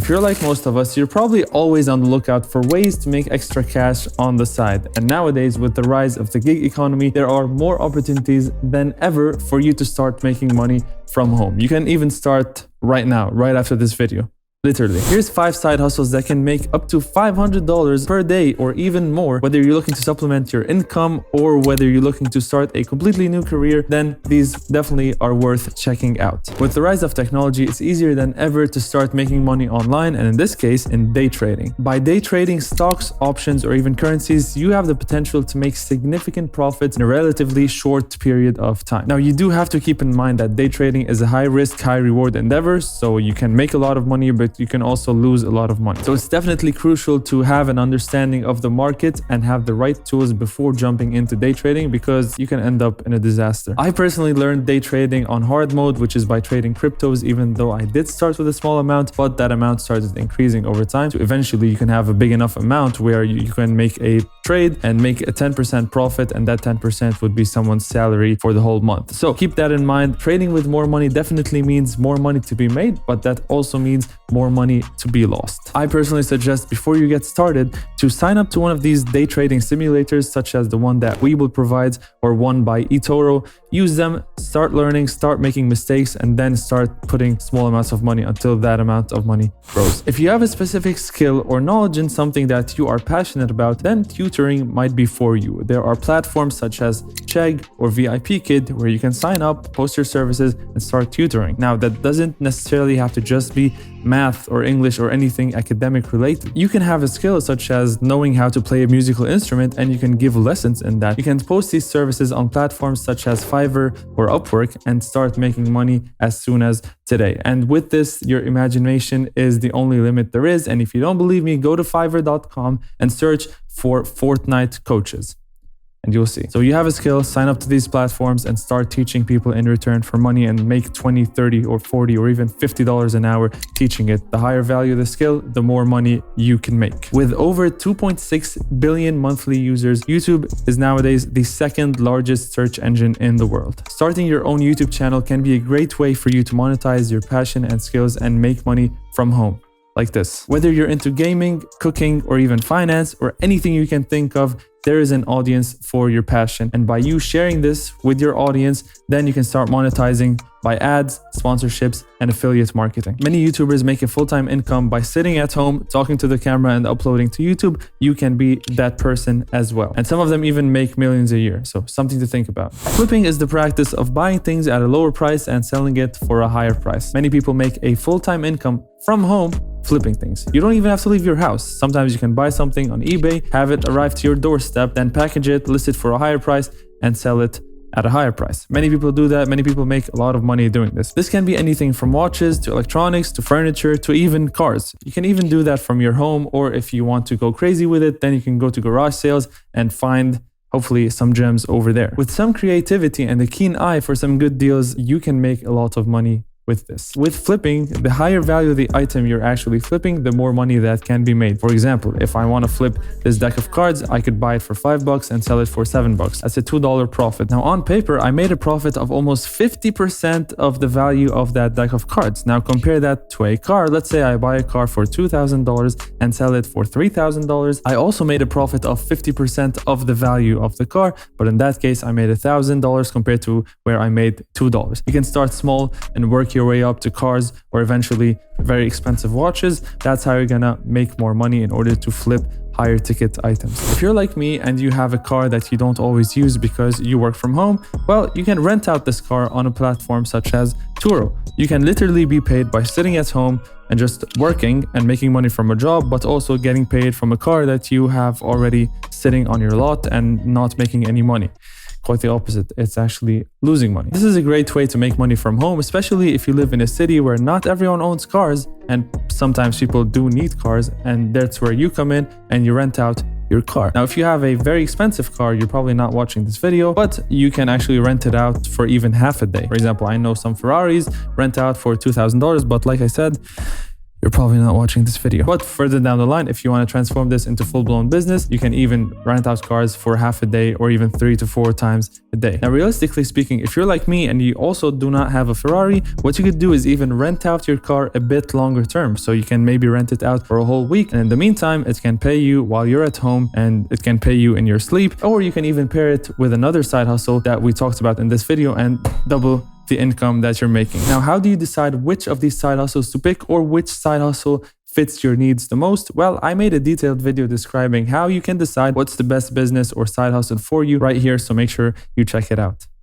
If you're like most of us, you're probably always on the lookout for ways to make extra cash on the side. And nowadays, with the rise of the gig economy, there are more opportunities than ever for you to start making money from home. You can even start right now, right after this video. Literally. Here's 5 side hustles that can make up to $500 per day or even more. Whether you're looking to supplement your income or whether you're looking to start a completely new career, then these definitely are worth checking out. With the rise of technology, it's easier than ever to start making money online, and in this case, in day trading. By day trading stocks, options, or even currencies, you have the potential to make significant profits in a relatively short period of time. Now, you do have to keep in mind that day trading is a high risk, high reward endeavor, so you can make a lot of money, but you can also lose a lot of money. So it's definitely crucial to have an understanding of the market and have the right tools before jumping into day trading, because you can end up in a disaster. I personally learned day trading on hard mode, which is by trading cryptos, even though I did start with a small amount, but that amount started increasing over time. So eventually you can have a big enough amount where you can make a trade and make a 10% profit, and that 10% would be someone's salary for the whole month. So keep that in mind. Trading with more money definitely means more money to be made, but that also means more money to be lost. I personally suggest, before you get started, to sign up to one of these day trading simulators, such as the one that Webull provides or one by eToro. Use them, start learning, start making mistakes, and then start putting small amounts of money until that amount of money grows. If you have a specific skill or knowledge in something that you are passionate about, then tutoring might be for you. There are platforms such as Chegg or VIP Kid where you can sign up, post your services, and start tutoring. Now, that doesn't necessarily have to just be math or English or anything academic related. You can have a skill such as knowing how to play a musical instrument, and you can give lessons in that. You can post these services on platforms such as Fiverr or Upwork and start making money as soon as today. And with this, your imagination is the only limit there is. And if you don't believe me, go to fiverr.com and search for Fortnite coaches, and you'll see. So you have a skill, sign up to these platforms and start teaching people in return for money, and make 20, 30 or 40 or even $50 an hour teaching it. The higher value the skill, the more money you can make. With over 2.6 billion monthly users, YouTube is nowadays the second largest search engine in the world. Starting your own YouTube channel can be a great way for you to monetize your passion and skills and make money from home. Like this. Whether you're into gaming, cooking, or even finance, or anything you can think of, there is an audience for your passion. And by you sharing this with your audience, then you can start monetizing by ads, sponsorships, and affiliate marketing. Many YouTubers make a full-time income by sitting at home, talking to the camera and uploading to YouTube. You can be that person as well. And some of them even make millions a year. So something to think about. Flipping is the practice of buying things at a lower price and selling it for a higher price. Many people make a full-time income from home flipping things. You don't even have to leave your house. Sometimes you can buy something on eBay, have it arrive to your doorstep, then package it, list it for a higher price, and sell it at a higher price. Many people do that. Many people make a lot of money doing this. This can be anything from watches to electronics to furniture to even cars. You can even do that from your home, or if you want to go crazy with it, then you can go to garage sales and find hopefully some gems over there. With some creativity and a keen eye for some good deals, you can make a lot of money with this. With flipping, the higher value the item you're actually flipping, the more money that can be made. For example, if I want to flip this deck of cards, I could buy it for $5 and sell it for $7. That's a $2 profit. Now on paper, I made a profit of almost 50% of the value of that deck of cards. Now compare that to a car. Let's say I buy a car for $2,000 and sell it for $3,000. I also made a profit of 50% of the value of the car, but in that case, I made $1,000 compared to where I made $2. You can start small and work your way up to cars or eventually very expensive watches. That's how you're gonna make more money in order to flip higher ticket items. If you're like me and you have a car that you don't always use because you work from home, well, you can rent out this car on a platform such as Turo. You can literally be paid by sitting at home and just working and making money from a job, but also getting paid from a car that you have already sitting on your lot and not making any money. Quite the opposite, it's actually losing money. This is a great way to make money from home, especially if you live in a city where not everyone owns cars, and sometimes people do need cars, and that's where you come in and you rent out your car. Now, if you have a very expensive car, you're probably not watching this video, but you can actually rent it out for even half a day. For example, I know some Ferraris rent out for $2,000, but like I said, you're probably not watching this video. But further down the line, if you want to transform this into full-blown business, you can even rent out cars for half a day or even 3 to 4 times a day. Now, realistically speaking, if you're like me and you also do not have a Ferrari, what you could do is even rent out your car a bit longer term. So you can maybe rent it out for a whole week. And in the meantime, it can pay you while you're at home and it can pay you in your sleep. Or you can even pair it with another side hustle that we talked about in this video and double the income that you're making. Now, how do you decide which of these side hustles to pick or which side hustle fits your needs the most? Well, I made a detailed video describing how you can decide what's the best business or side hustle for you right here, so make sure you check it out.